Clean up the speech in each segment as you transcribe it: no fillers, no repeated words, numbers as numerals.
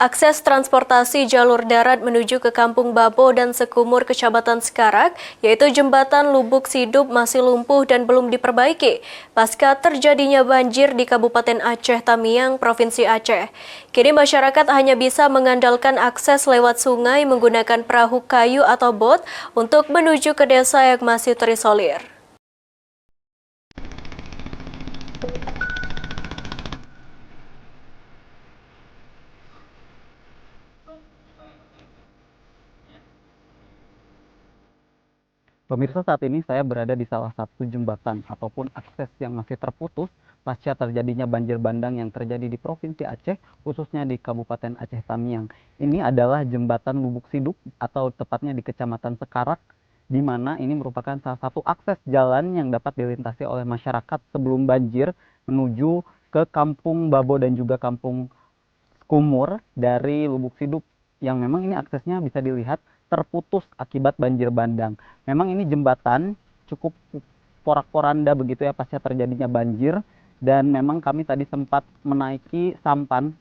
Akses transportasi jalur darat menuju ke Kampung Babo dan Sekumur Kecamatan Sekarak, yaitu jembatan Lubuk Sidup masih lumpuh dan belum diperbaiki pasca terjadinya banjir di Kabupaten Aceh Tamiang, Provinsi Aceh. Kini masyarakat hanya bisa mengandalkan akses lewat sungai menggunakan perahu kayu atau bot untuk menuju ke desa yang masih terisolir. Pemirsa, saat ini saya berada di salah satu jembatan ataupun akses yang masih terputus pasca terjadinya banjir bandang yang terjadi di Provinsi Aceh, khususnya di Kabupaten Aceh Tamiang. Ini adalah jembatan Lubuk Sidup atau tepatnya di Kecamatan Sekarak, di mana ini merupakan salah satu akses jalan yang dapat dilintasi oleh masyarakat sebelum banjir menuju ke Kampung Babo dan juga Kampung Kumur dari Lubuk Sidup, yang memang ini aksesnya bisa dilihat terputus akibat banjir bandang. Memang ini jembatan cukup porak-poranda begitu ya pasca terjadinya banjir, dan memang kami tadi sempat menaiki sampan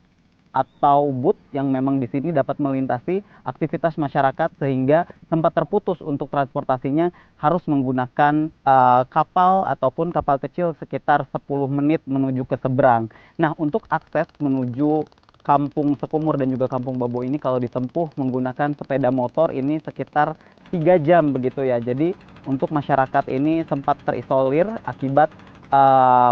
atau boot yang memang di sini dapat melintasi aktivitas masyarakat, sehingga sempat terputus untuk transportasinya harus menggunakan kapal ataupun kapal kecil sekitar 10 menit menuju ke seberang. Nah, untuk akses menuju Kampung Sekumur dan juga Kampung Babo ini kalau ditempuh menggunakan sepeda motor ini sekitar 3 jam begitu ya. Jadi untuk masyarakat ini sempat terisolir akibat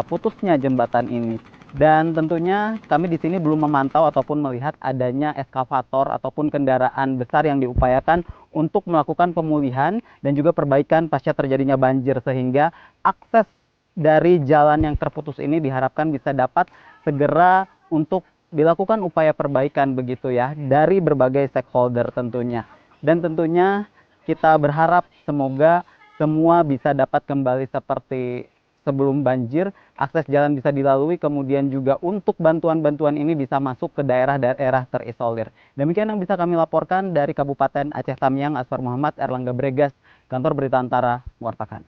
putusnya jembatan ini. Dan tentunya kami di sini belum memantau ataupun melihat adanya eskavator ataupun kendaraan besar yang diupayakan untuk melakukan pemulihan dan juga perbaikan pasca terjadinya banjir, sehingga akses dari jalan yang terputus ini diharapkan bisa dapat segera untuk dilakukan upaya perbaikan begitu ya dari berbagai stakeholder tentunya. Dan tentunya kita berharap semoga semua bisa dapat kembali seperti sebelum banjir, akses jalan bisa dilalui, kemudian juga untuk bantuan-bantuan ini bisa masuk ke daerah-daerah terisolir. Demikian yang bisa kami laporkan dari Kabupaten Aceh Tamiang. Asfar Muhammad, Erlangga Bregas, Kantor Berita Antara, mewartakan.